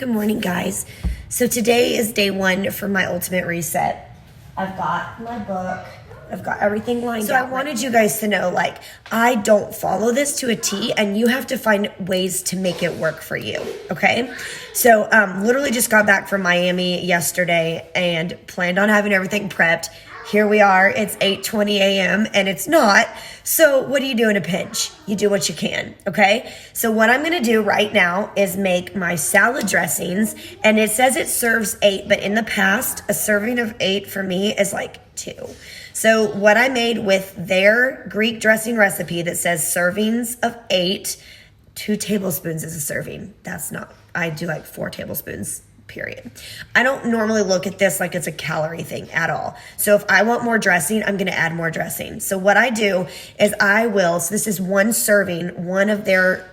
Good morning, guys. So today is day one for my ultimate reset. I've got my book. I've got everything lined out. So I wanted you guys to know, like, I don't follow this to a T, and you have to find ways to make it work for you, okay? So literally just got back from Miami yesterday and planned on having everything prepped. Here we are, it's 8:20 a.m. and it's not. So what do you do in a pinch? You do what you can, okay? So what I'm gonna do right now is make my salad dressings, and it says it serves 8, but in the past, a serving of 8 for me is like 2. So what I made with their Greek dressing recipe that says servings of 8, 2 tablespoons is a serving. That's not, I do like 4 tablespoons. Period. I don't normally look at this like it's a calorie thing at all. So if I want more dressing, I'm going to add more dressing. So what I do is so this is one serving, one of their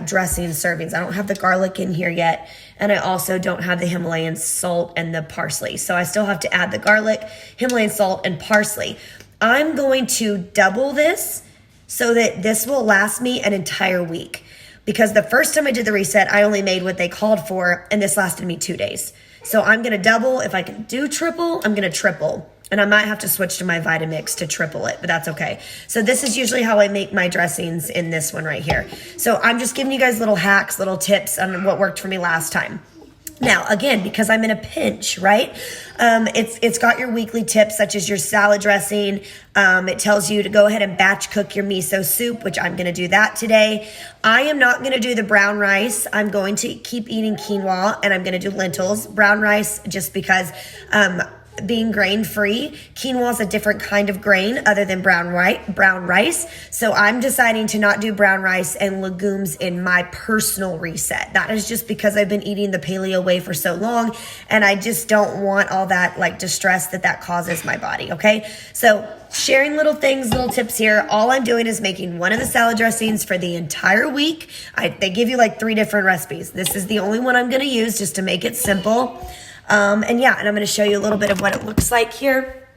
dressing servings. I don't have the garlic in here yet. And I also don't have the Himalayan salt and the parsley. So I still have to add the garlic, Himalayan salt, and parsley. I'm going to double this so that this will last me an entire week. Because the first time I did the reset, I only made what they called for, and this lasted me 2 days. So I'm going to double. If I can do triple, I'm going to triple. And I might have to switch to my Vitamix to triple it, but that's okay. So this is usually how I make my dressings in this one right here. So I'm just giving you guys little hacks, little tips on what worked for me last time. Now, again, because I'm in a pinch, right? It's got your weekly tips, such as your salad dressing. It tells you to go ahead and batch cook your miso soup, which I'm going to do that today. I am not going to do the brown rice. I'm going to keep eating quinoa, and I'm going to do lentils. Brown rice, just because being grain-free, quinoa is a different kind of grain other than brown rice. So I'm deciding to not do brown rice and legumes in my personal reset. That is just because I've been eating the paleo way for so long, and I just don't want all that like distress that causes my body, okay? So sharing little things, little tips here. All I'm doing is making one of the salad dressings for the entire week. They give you like 3 different recipes. This is the only one I'm going to use just to make it simple. And I'm going to show you a little bit of what it looks like here.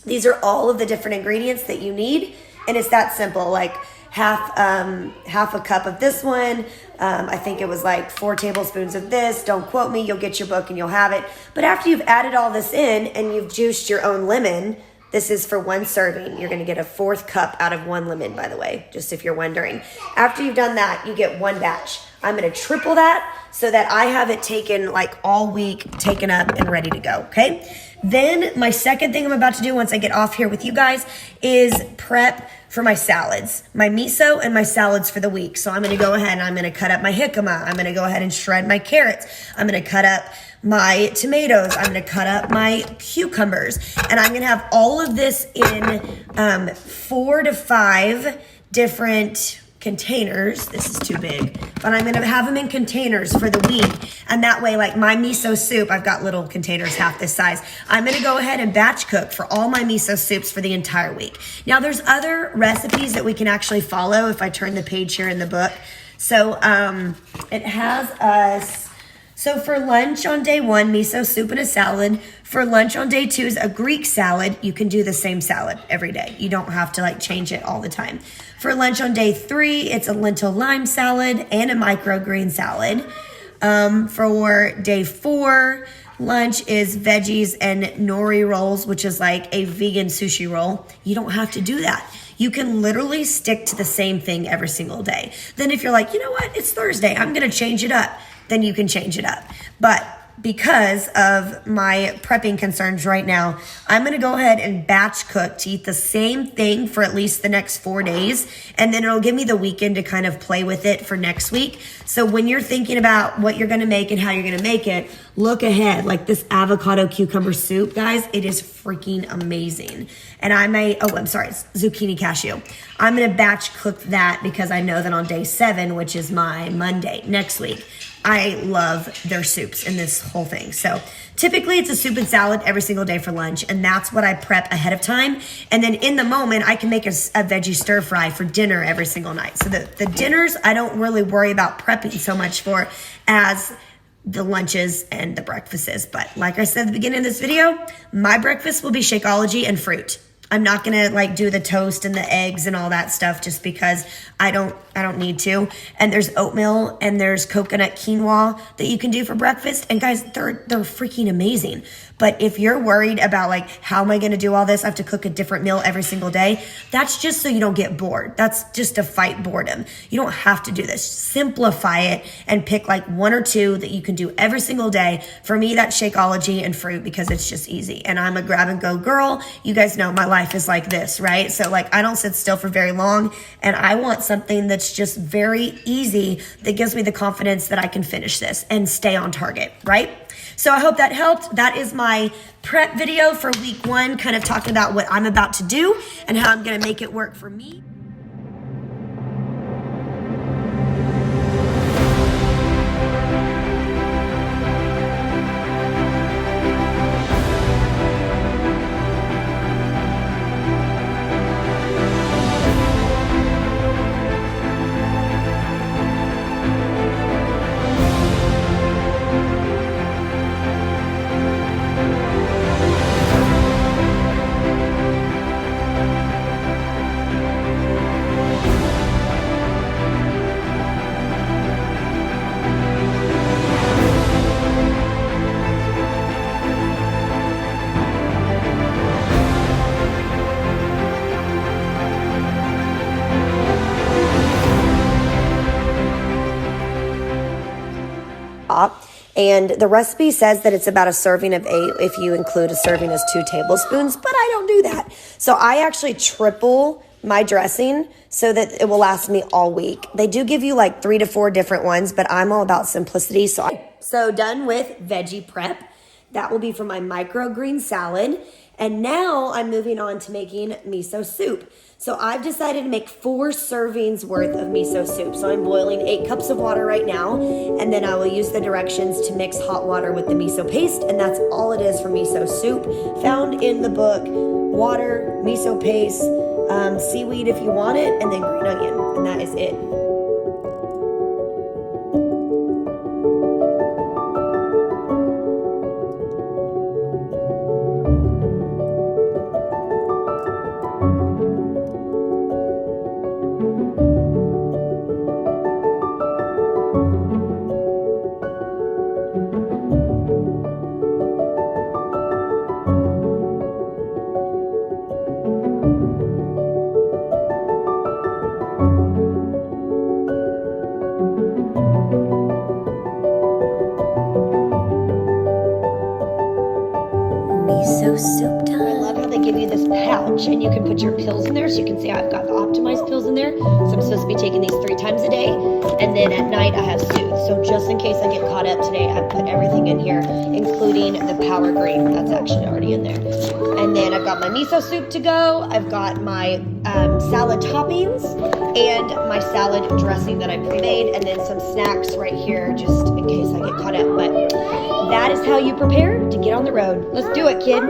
These are all of the different ingredients that you need, and it's that simple. Like half a cup of this one. I think it was like 4 tablespoons of this. Don't quote me. You'll get your book and you'll have it. But after you've added all this in and you've juiced your own lemon, this is for 1 serving. You're going to get a 4th cup out of 1 lemon, by the way, just if you're wondering. After you've done that, you get 1 batch. I'm going to triple that so that I have it taken like all week, taken up and ready to go, okay? Then my second thing I'm about to do once I get off here with you guys is prep for my salads, my miso and my salads for the week. So I'm going to go ahead and I'm going to cut up my jicama. I'm going to go ahead and shred my carrots. I'm going to cut up my tomatoes. I'm going to cut up my cucumbers. And I'm going to have all of this in 4 to 5 different containers. This is too big, but I'm going to have them in containers for the week. And that way, like my miso soup, I've got little containers half this size. I'm going to go ahead and batch cook for all my miso soups for the entire week. Now there's other recipes that we can actually follow if I turn the page here in the book. So it has us. So for lunch on day 1, miso soup and a salad. For lunch on day 2 is a Greek salad. You can do the same salad every day. You don't have to like change it all the time. For lunch on day 3, it's a lentil lime salad and a microgreen salad. For day 4, lunch is veggies and nori rolls, which is like a vegan sushi roll. You don't have to do that. You can literally stick to the same thing every single day. Then if you're like, you know what, it's Thursday, I'm going to change it up, then you can change it up. But because of my prepping concerns right now, I'm going to go ahead and batch cook to eat the same thing for at least the next 4 days. And then it'll give me the weekend to kind of play with it for next week. So when you're thinking about what you're going to make and how you're going to make it, look ahead. Like this avocado cucumber soup, guys, it is freaking amazing. And it's zucchini cashew. I'm going to batch cook that because I know that on day 7, which is my Monday next week, I love their soups in this whole thing. So typically it's a soup and salad every single day for lunch, and that's what I prep ahead of time. And then in the moment, I can make a veggie stir fry for dinner every single night. So the dinners, I don't really worry about prepping so much for as the lunches and the breakfasts. But like I said at the beginning of this video, my breakfast will be Shakeology and fruit. I'm not gonna like do the toast and the eggs and all that stuff just because I don't need to. And there's oatmeal and there's coconut quinoa that you can do for breakfast. And guys, they're freaking amazing. But if you're worried about like, how am I gonna do all this? I have to cook a different meal every single day. That's just so you don't get bored. That's just to fight boredom. You don't have to do this. Simplify it and pick like 1 or 2 that you can do every single day. For me, that's Shakeology and fruit because it's just easy. And I'm a grab and go girl. You guys know my life is like this, right? So like, I don't sit still for very long, and I want something that's just very easy that gives me the confidence that I can finish this and stay on target, right? So I hope that helped. That is my prep video for week 1, kind of talking about what I'm about to do and how I'm going to make it work for me. And the recipe says that it's about a serving of 8 if you include a serving as 2 tablespoons, but I don't do that. So I actually triple my dressing so that it will last me all week. They do give you like 3 to 4 different ones, but I'm all about simplicity. So done with veggie prep. That will be for my microgreen salad. And now I'm moving on to making miso soup. So I've decided to make 4 servings worth of miso soup. So I'm boiling 8 cups of water right now, and then I will use the directions to mix hot water with the miso paste, and that's all it is for miso soup. Found in the book, water, miso paste, seaweed if you want it, and then green onion, and that is it. Miso soup time. I love how they give you this pouch and you can put your pills in there. So you can see I've got the optimized pills in there. So I'm supposed to be taking these 3 times a day. And then at night I have Soothe. So just in case I get caught up today, I put everything in here, including the Power Green. That's actually already in there. And then I've got my miso soup to go. I've got my salad toppings and my salad dressing that I pre-made. And then some snacks right here just in case I get caught up. But that is how you prepare to get on the road. Let's do it, kid.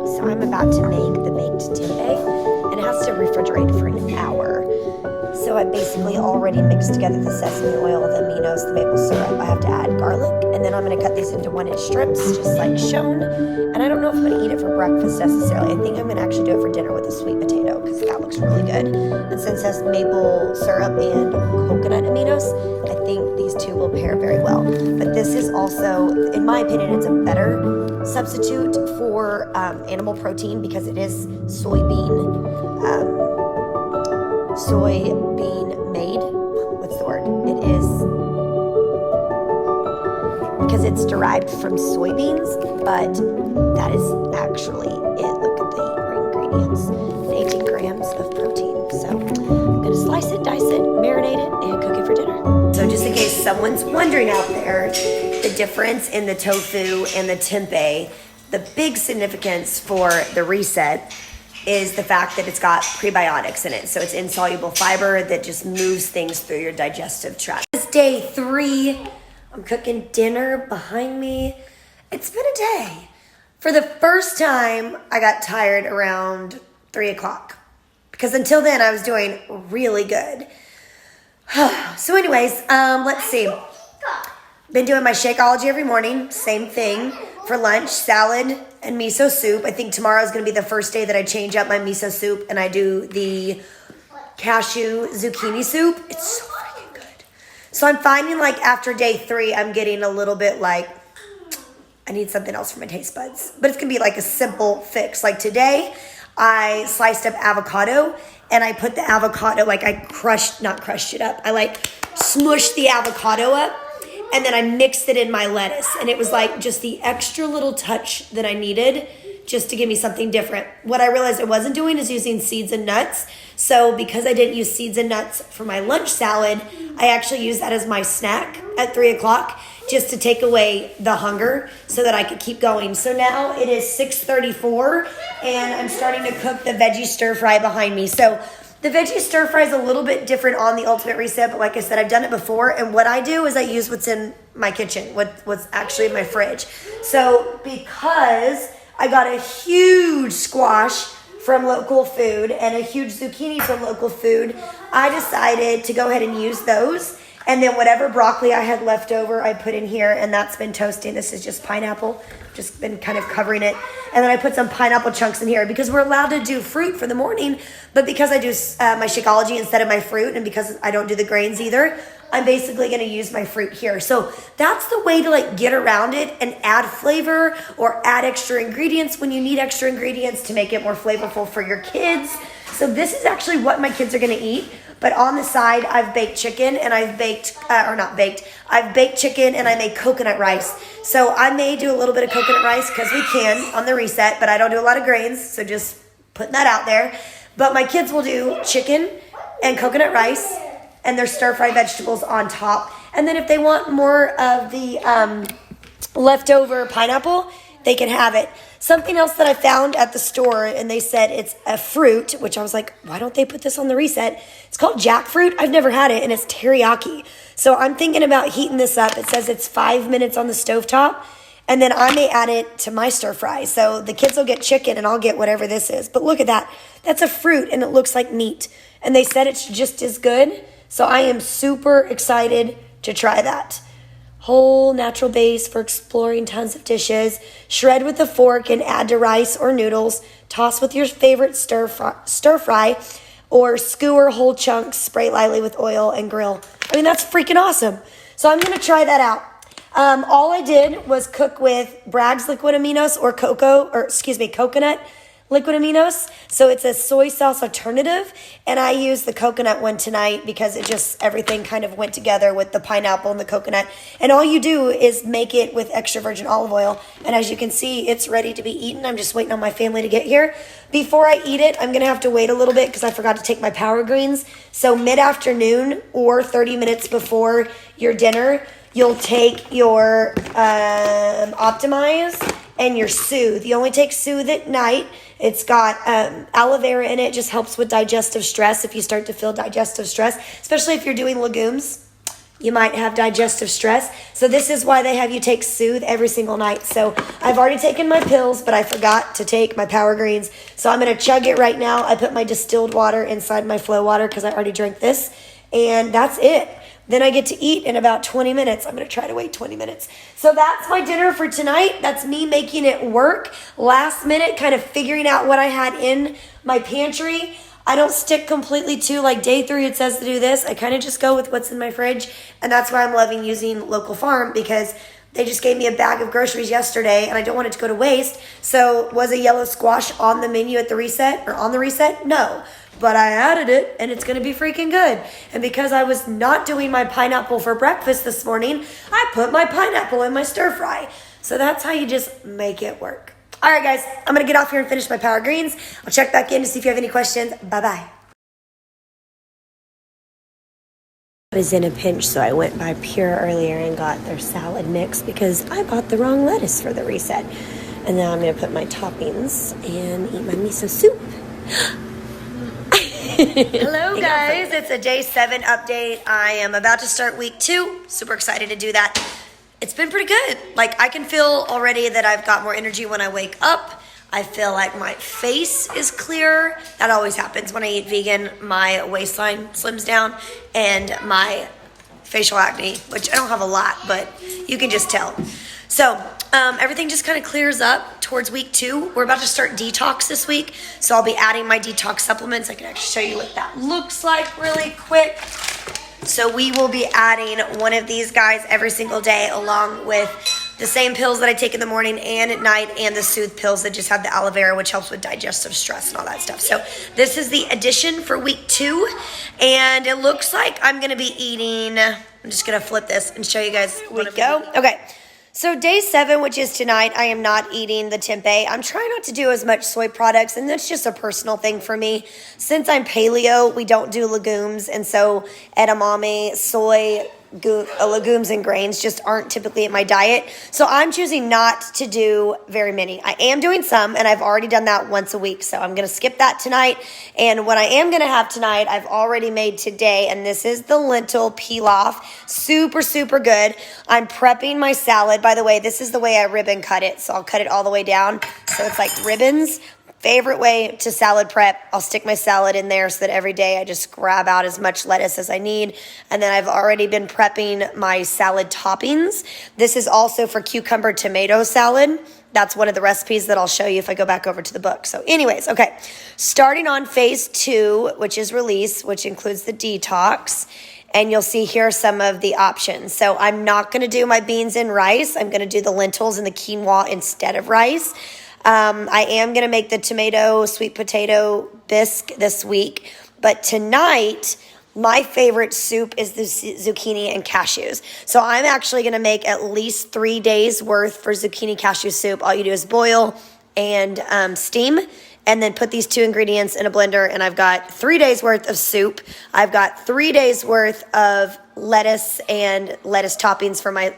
So I'm about to make the baked tempeh, and it has to refrigerate for an hour. So I basically already mixed together the sesame oil, the aminos, the maple syrup. I have to add garlic, and then I'm going to cut these into 1-inch strips, just like shown. And I don't know if I'm going to eat it for breakfast necessarily. I think I'm going to actually do it for dinner with a sweet potato because that looks really good. And since it has maple syrup and coconut aminos, I think these two will pair very well. But this is also, in my opinion, it's a better substitute for animal protein because it is soybean made. What's the word? It is because it's derived from soybeans, but that is actually it. Look at the ingredients. 18 grams of protein. So I'm gonna slice it, dice it, marinate it, and cook it for dinner. So just in case someone's wondering out there, the difference in the tofu and the tempeh, the big significance for the reset is the fact that it's got prebiotics in it. So it's insoluble fiber that just moves things through your digestive tract. It's day 3. I'm cooking dinner behind me. It's been a day. For the first time, I got tired around 3 o'clock because until then I was doing really good. So anyways, let's see. Been doing my Shakeology every morning. Same thing for lunch, salad and miso soup. I think tomorrow is going to be the first day that I change up my miso soup and I do the cashew zucchini soup. It's so freaking good. So I'm finding like after day 3, I'm getting a little bit like, I need something else for my taste buds. But it's going to be like a simple fix. Like today, I sliced up avocado and I put the avocado, like I not crushed it up. I like smushed the avocado up and then I mixed it in my lettuce. And it was like just the extra little touch that I needed just to give me something different. What I realized I wasn't doing is using seeds and nuts. So because I didn't use seeds and nuts for my lunch salad, I actually used that as my snack at 3 o'clock just to take away the hunger so that I could keep going. So now it is 6:34 and I'm starting to cook the veggie stir fry behind me. So the veggie stir fry is a little bit different on the Ultimate Reset, but like I said, I've done it before. And what I do is I use what's in my kitchen, what's actually in my fridge. So because I got a huge squash from Local Food and a huge zucchini from Local Food, I decided to go ahead and use those. And then whatever broccoli I had left over, I put in here, and that's been toasting. This is just pineapple, just been kind of covering it. And then I put some pineapple chunks in here because we're allowed to do fruit for the morning. But because I do my Shakeology instead of my fruit, and because I don't do the grains either, I'm basically going to use my fruit here. So that's the way to like get around it and add flavor or add extra ingredients when you need extra ingredients to make it more flavorful for your kids. So this is actually what my kids are going to eat. But on the side, I've baked chicken and I've baked, I've baked chicken and I made coconut rice. So I may do a little bit of coconut rice because we can on the Reset, but I don't do a lot of grains. So just putting that out there. But my kids will do chicken and coconut rice and their stir-fried vegetables on top. And then if they want more of the leftover pineapple, they can have it. Something else that I found at the store, and they said it's a fruit, which I was like, why don't they put this on the Reset? It's called jackfruit. I've never had it, and it's teriyaki. So I'm thinking about heating this up. It says it's 5 minutes on the stovetop, and then I may add it to my stir fry. So the kids will get chicken, and I'll get whatever this is. But look at that. That's a fruit, and it looks like meat. And they said it's just as good. So I am super excited to try that. Whole natural base for exploring tons of dishes. Shred with a fork and add to rice or noodles. Toss with your favorite stir fry or skewer whole chunks. Spray lightly with oil and grill. I mean, that's freaking awesome. So I'm going to try that out. All I did was cook with Bragg's liquid aminos or coconut liquid aminos. So it's a soy sauce alternative. And I used the coconut one tonight because it just, everything kind of went together with the pineapple and the coconut. And all you do is make it with extra virgin olive oil. And as you can see, it's ready to be eaten. I'm just waiting on my family to get here. Before I eat it, I'm going to have to wait a little bit because I forgot to take my Power Greens. So mid-afternoon or 30 minutes before your dinner, you'll take your Optimize and your Soothe. You only take Soothe at night. It's got aloe vera in it. Just helps with digestive stress if you start to feel digestive stress, especially if you're doing legumes. You might have digestive stress. So this is why they have you take Soothe every single night. So I've already taken my pills, but I forgot to take my Power Greens. So I'm going to chug it right now. I put my distilled water inside my Flow water because I already drank this. And that's it. Then I get to eat in about 20 minutes. I'm going to try to wait 20 minutes. So that's my dinner for tonight. That's me making it work. Last minute, kind of figuring out what I had in my pantry. I don't stick completely to, like day 3, it says to do this. I kind of just go with what's in my fridge. And that's why I'm loving using Local Farm because they just gave me a bag of groceries yesterday and I don't want it to go to waste. So was a yellow squash on the menu at the Reset or on the Reset? No. But I added it, and it's going to be freaking good. And because I was not doing my pineapple for breakfast this morning, I put my pineapple in my stir fry. So that's how you just make it work. All right, guys, I'm going to get off here and finish my Power Greens. I'll check back in to see if you have any questions. Bye-bye. I was in a pinch, so I went by Pure earlier and got their salad mix because I bought the wrong lettuce for the Reset. And now I'm going to put my toppings and eat my miso soup. Hello guys, it's a day 7 update. I am about to start week 2. Super excited to do that. It's been pretty good. Like I can feel already that I've got more energy when I wake up. I feel like my face is clearer. That always happens when I eat vegan. My waistline slims down and my facial acne, which I don't have a lot, but you can just tell. So everything just kind of clears up towards week 2. We're about to start detox this week, so I'll be adding my detox supplements. I can actually show you what that looks like really quick. So we will be adding one of these guys every single day, along with the same pills that I take in the morning and at night, and the Soothe pills that just have the aloe vera, which helps with digestive stress and all that stuff. So this is the addition for week 2, and it looks like I'm going to be eating, I'm just going to flip this and show you guys. We go. Okay. So day 7, which is tonight, I am not eating the tempeh. I'm trying not to do as much soy products, and that's just a personal thing for me. Since I'm paleo, we don't do legumes, and so edamame, soy, legumes and grains just aren't typically in my diet. So I'm choosing not to do very many. I am doing some, and I've already done that once a week. So I'm going to skip that tonight. And what I am going to have tonight, I've already made today, and this is the lentil pilaf. Super, super good. I'm prepping my salad. By the way, this is the way I ribbon cut it. So I'll cut it all the way down. So it's like ribbons. Favorite way to salad prep, I'll stick my salad in there so that every day I just grab out as much lettuce as I need. And then I've already been prepping my salad toppings. This is also for cucumber tomato salad. That's one of the recipes that I'll show you if I go back over to the book. So anyways, okay, starting on phase 2, which is release, which includes the detox. And you'll see here some of the options. So I'm not going to do my beans and rice. I'm going to do the lentils and the quinoa instead of rice. I am going to make the tomato sweet potato bisque this week. But tonight, my favorite soup is the zucchini and cashews. So I'm actually going to make at least 3 days worth for zucchini cashew soup. All you do is boil and steam, and then put these 2 ingredients in a blender, and I've got 3 days worth of soup. I've got 3 days worth of lettuce and lettuce toppings for my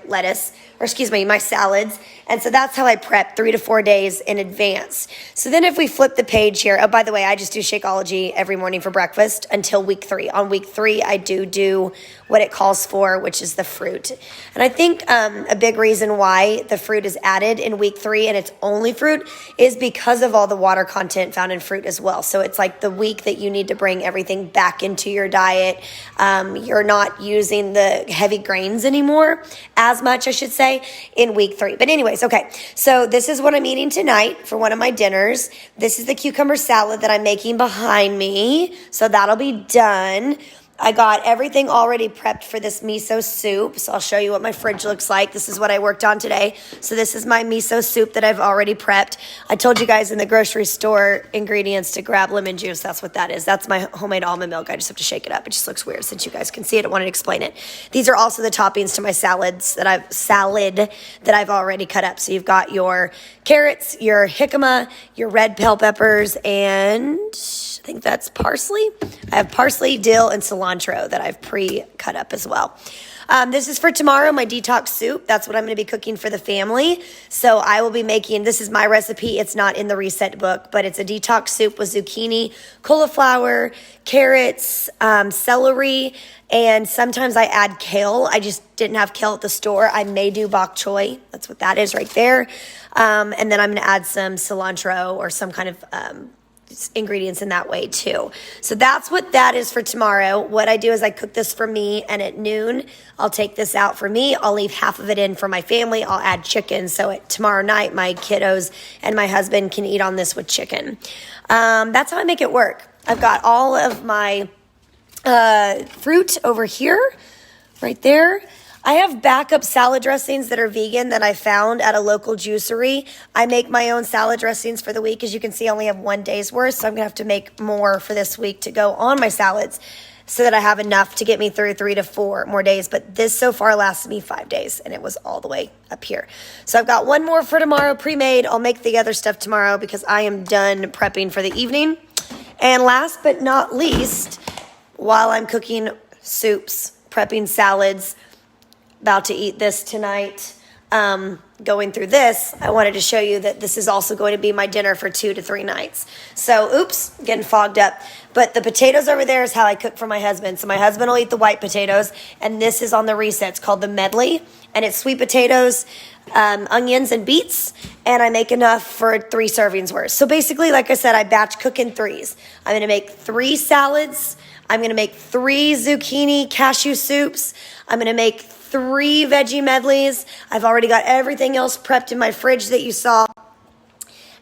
my salads. And so that's how I prep 3 to 4 days in advance. So then if we flip the page here, oh, by the way, I just do Shakeology every morning for breakfast until week 3. On week 3, I do what it calls for, which is the fruit. And I think a big reason why the fruit is added in week 3 and it's only fruit is because of all the water content found in fruit as well. So it's like the week that you need to bring everything back into your diet. You're not using the heavy grains anymore as much, I should say, in week 3. But anyways, okay, so this is what I'm eating tonight for one of my dinners. This is the cucumber salad that I'm making behind me, so that'll be done. I got everything already prepped for this miso soup, so I'll show you what my fridge looks like. This is what I worked on today. So this is my miso soup that I've already prepped. I told you guys in the grocery store ingredients to grab lemon juice. That's what that is. That's my homemade almond milk. I just have to shake it up. It just looks weird since you guys can see it. I wanted to explain it. These are also the toppings to my salad that I've already cut up. So you've got your carrots, your jicama, your red bell peppers, and I think that's parsley. I have parsley, dill, and cilantro that I've pre-cut up as well. This is for tomorrow, my detox soup. That's what I'm going to be cooking for the family. So I will be making, this is my recipe. It's not in the Reset book, but it's a detox soup with zucchini, cauliflower, carrots, celery, and sometimes I add kale. I just didn't have kale at the store. I may do bok choy. That's what that is right there. And then I'm going to add some cilantro or some kind of ingredients in that way too. So that's what that is for tomorrow. What I do is I cook this for me, and at noon I'll take this out for me. I'll leave half of it in for my family. I'll add chicken, so tomorrow night my kiddos and my husband can eat on this with chicken. That's how I make it work. I've got all of my fruit over here, right there. I have backup salad dressings that are vegan that I found at a local juicery. I make my own salad dressings for the week. As you can see, I only have 1 day's worth, so I'm going to have to make more for this week to go on my salads so that I have enough to get me through 3 to 4 more days. But this so far lasted me 5 days, and it was all the way up here. So I've got one more for tomorrow pre-made. I'll make the other stuff tomorrow because I am done prepping for the evening. And last but not least, while I'm cooking soups, prepping salads, about to eat this tonight, going through this, I wanted to show you that this is also going to be my dinner for 2 to 3 nights. So, oops, getting fogged up. But the potatoes over there is how I cook for my husband. So my husband will eat the white potatoes, and this is on the Reset. It's called the medley, and it's sweet potatoes, onions, and beets, and I make enough for 3 servings worth. So basically, like I said, I batch cook in 3s. I'm going to make 3 salads. I'm gonna make 3 zucchini cashew soups. I'm gonna make 3 veggie medleys. I've already got everything else prepped in my fridge that you saw.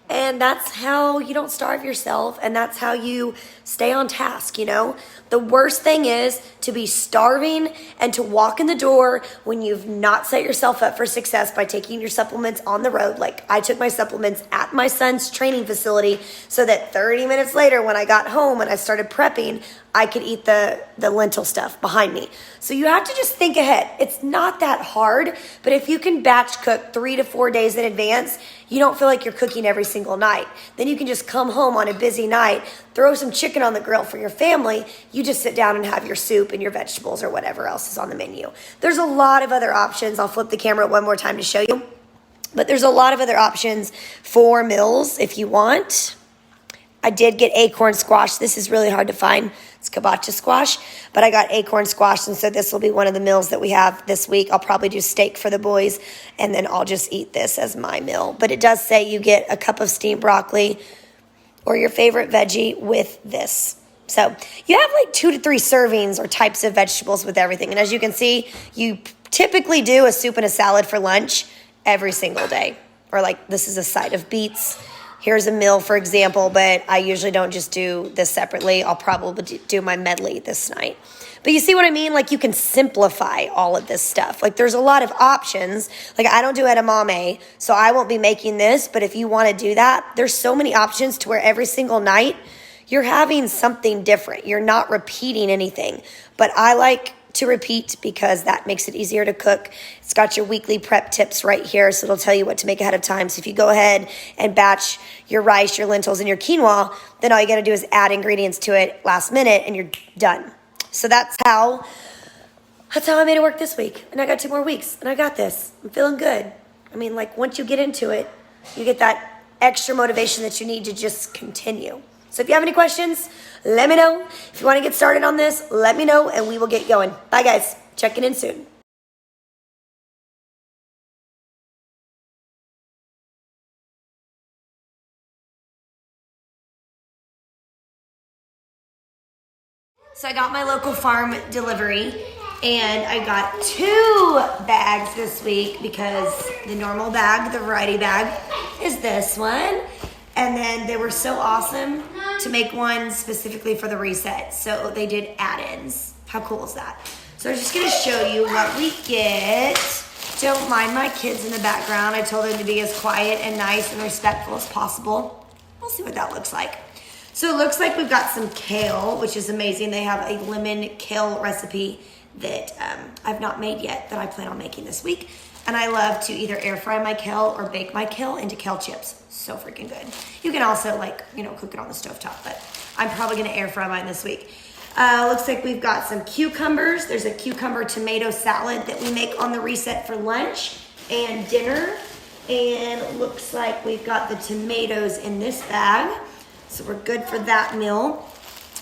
And that's how you don't starve yourself, and that's how you stay on task, you know? The worst thing is to be starving and to walk in the door when you've not set yourself up for success by taking your supplements on the road. Like, I took my supplements at my son's training facility so that 30 minutes later when I got home and I started prepping, I could eat the lentil stuff behind me. So you have to just think ahead. It's not that hard, but if you can batch cook 3 to 4 days in advance, you don't feel like you're cooking every single night. Then you can just come home on a busy night, throw some chicken on the grill for your family. You just sit down and have your soup and your vegetables or whatever else is on the menu. There's a lot of other options. I'll flip the camera one more time to show you. But there's a lot of other options for meals if you want. I did get acorn squash. This is really hard to find. It's kabocha squash, but I got acorn squash, and so this will be one of the meals that we have this week. I'll probably do steak for the boys, and then I'll just eat this as my meal. But it does say you get a cup of steamed broccoli or your favorite veggie with this. So you have like 2 to 3 servings or types of vegetables with everything. And as you can see, you typically do a soup and a salad for lunch every single day. Or like this is a side of beets. Here's a meal, for example, but I usually don't just do this separately. I'll probably do my medley this night. But you see what I mean? Like, you can simplify all of this stuff. Like, there's a lot of options. Like, I don't do edamame, so I won't be making this. But if you want to do that, there's so many options to where every single night you're having something different. You're not repeating anything. But I like to repeat because that makes it easier to cook. It's got your weekly prep tips right here, so it'll tell you what to make ahead of time. So if you go ahead and batch your rice, your lentils, and your quinoa, then all you got to do is add ingredients to it last minute and you're done. So that's how I made it work this week. And I got 2 more weeks and I got this. I'm feeling good. I mean, like, once you get into it, you get that extra motivation that you need to just continue. So if you have any questions, let me know. If you want to get started on this, let me know and we will get going. Bye, guys. Checking in soon. So I got my local farm delivery and I got 2 bags this week because the normal bag, the variety bag, is this one. And then they were so awesome to make one specifically for the reset. So they did add-ins. How cool is that? So I'm just gonna show you what we get. Don't mind my kids in the background. I told them to be as quiet and nice and respectful as possible. We'll see what that looks like. So it looks like we've got some kale, which is amazing. They have a lemon kale recipe that I've not made yet that I plan on making this week. And I love to either air fry my kale or bake my kale into kale chips. So freaking good. You can also, like, you know, cook it on the stovetop, but I'm probably gonna air fry mine this week. Looks like we've got some cucumbers. There's a cucumber tomato salad that we make on the reset for lunch and dinner. And looks like we've got the tomatoes in this bag. So we're good for that meal.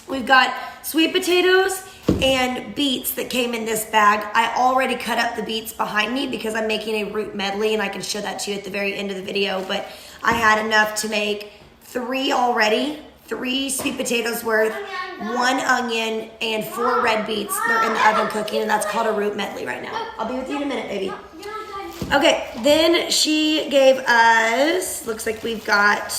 We've got sweet potatoes and beets that came in this bag. I already cut up the beets behind me because I'm making a root medley and I can show that to you at the very end of the video, but I had enough to make 3 already, 3 sweet potatoes worth, 1 onion, and 4 red beets. They're in the oven cooking, and that's called a root medley right now. I'll be with you in a minute, baby. Okay, then she gave us, looks like we've got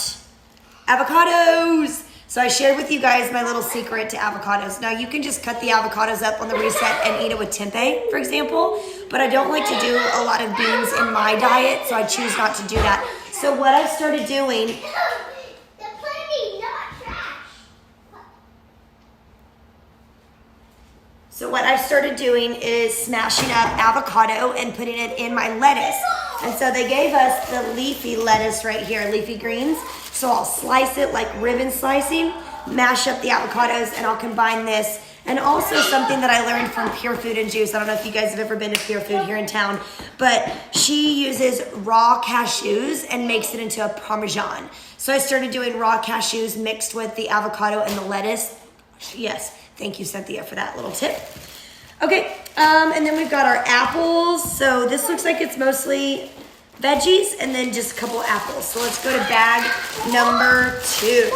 avocados. So I shared with you guys my little secret to avocados. Now you can just cut the avocados up on the reset and eat it with tempeh, for example, but I don't like to do a lot of beans in my diet, so I choose not to do that. So what I've started doing, is smashing up avocado and putting it in my lettuce. And so they gave us the leafy lettuce right here, leafy greens. So I'll slice it like ribbon slicing, mash up the avocados, and I'll combine this. And also something that I learned from Pure Food and Juice. I don't know if you guys have ever been to Pure Food here in town, but she uses raw cashews and makes it into a Parmesan. So I started doing raw cashews mixed with the avocado and the lettuce. Yes, thank you, Cynthia, for that little tip. Okay, and then we've got our apples. So this looks like it's mostly veggies and then just a couple apples. So let's go to bag number 2.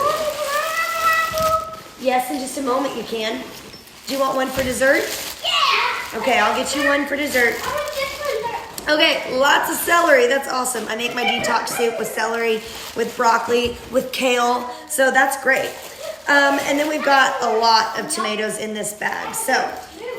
Yes, in just a moment you can. Do you want one for dessert? Yeah. Okay, I'll get you one for dessert. I want this one. Okay, lots of celery. That's awesome. I make my detox soup with celery, with broccoli, with kale. So that's great. And then we've got a lot of tomatoes in this bag. So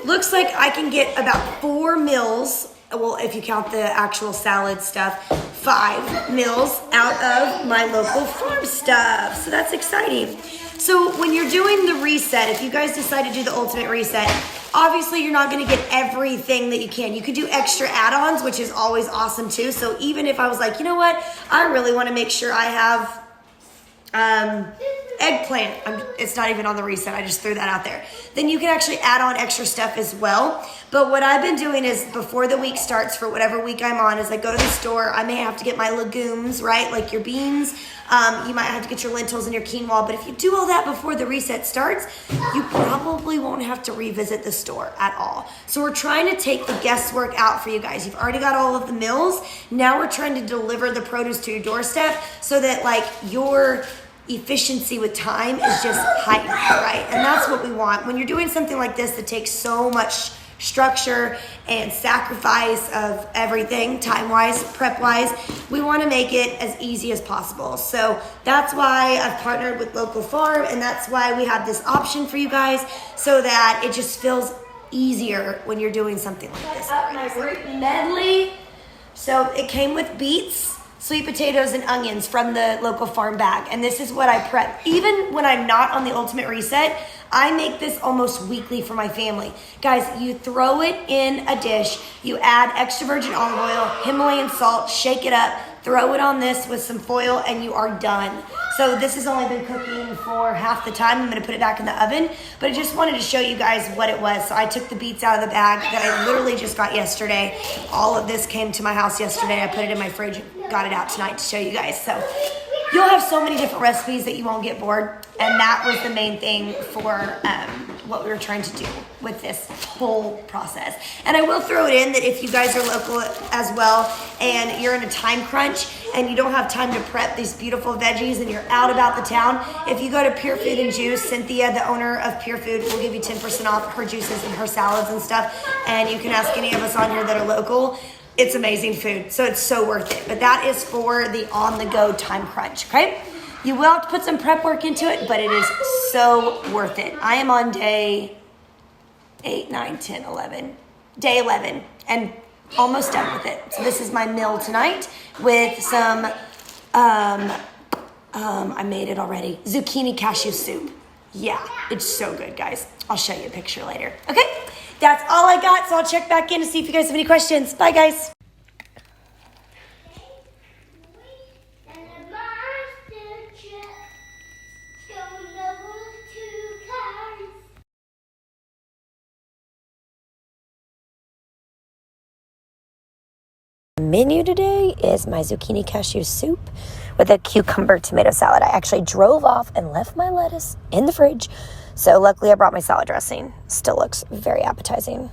looks like I can get about 4 meals. Well, if you count the actual salad stuff, 5 meals out of my local farm stuff. So that's exciting. So when you're doing the reset, if you guys decide to do the ultimate reset, obviously you're not going to get everything that you can. You could do extra add-ons, which is always awesome too. So even if I was like, you know what, I really want to make sure I have eggplant. It's not even on the reset. I just threw that out there. Then you can actually add on extra stuff as well. But what I've been doing is before the week starts, for whatever week I'm on, is I go to the store. I may have to get my legumes, right? Like your beans. You might have to get your lentils and your quinoa. But if you do all that before the reset starts, you probably won't have to revisit the store at all. So we're trying to take the guesswork out for you guys. You've already got all of the meals. Now we're trying to deliver the produce to your doorstep so that like your efficiency with time is just heightened, right? And that's what we want. When you're doing something like this that takes so much structure and sacrifice of everything, time-wise, prep-wise, we want to make it as easy as possible. So that's why I've partnered with Local Farm, and that's why we have this option for you guys so that it just feels easier when you're doing something like this. Up my root medley. So it came with beets, sweet potatoes, and onions from the Local Farm bag. And this is what I prep. Even when I'm not on the Ultimate Reset, I make this almost weekly for my family. Guys, you throw it in a dish, you add extra virgin olive oil, Himalayan salt, shake it up, throw it on this with some foil, and you are done. So this has only been cooking for half the time. I'm gonna put it back in the oven, but I just wanted to show you guys what it was. So I took the beets out of the bag that I literally just got yesterday. All of this came to my house yesterday. I put it in my fridge, got it out tonight to show you guys. So you'll have so many different recipes that you won't get bored. And that was the main thing for what we were trying to do with this whole process. And I will throw it in that if you guys are local as well and you're in a time crunch and you don't have time to prep these beautiful veggies and you're out about the town, if you go to Pure Food and Juice, Cynthia, the owner of Pure Food, will give you 10% off her juices and her salads and stuff. And you can ask any of us on here that are local. It's amazing food, so it's so worth it. But that is for the on-the-go time crunch, okay? You will have to put some prep work into it, but it is so worth it. I am on day 8, 9, 10, 11. Day 11, and almost done with it. So this is my meal tonight with some, I made it already, zucchini cashew soup. Yeah, it's so good, guys. I'll show you a picture later, okay? That's all I got, so I'll check back in to see if you guys have any questions. Bye, guys. Menu today is my zucchini cashew soup with a cucumber tomato salad. I actually drove off and left my lettuce in the fridge, so luckily I brought my salad dressing. Still looks very appetizing.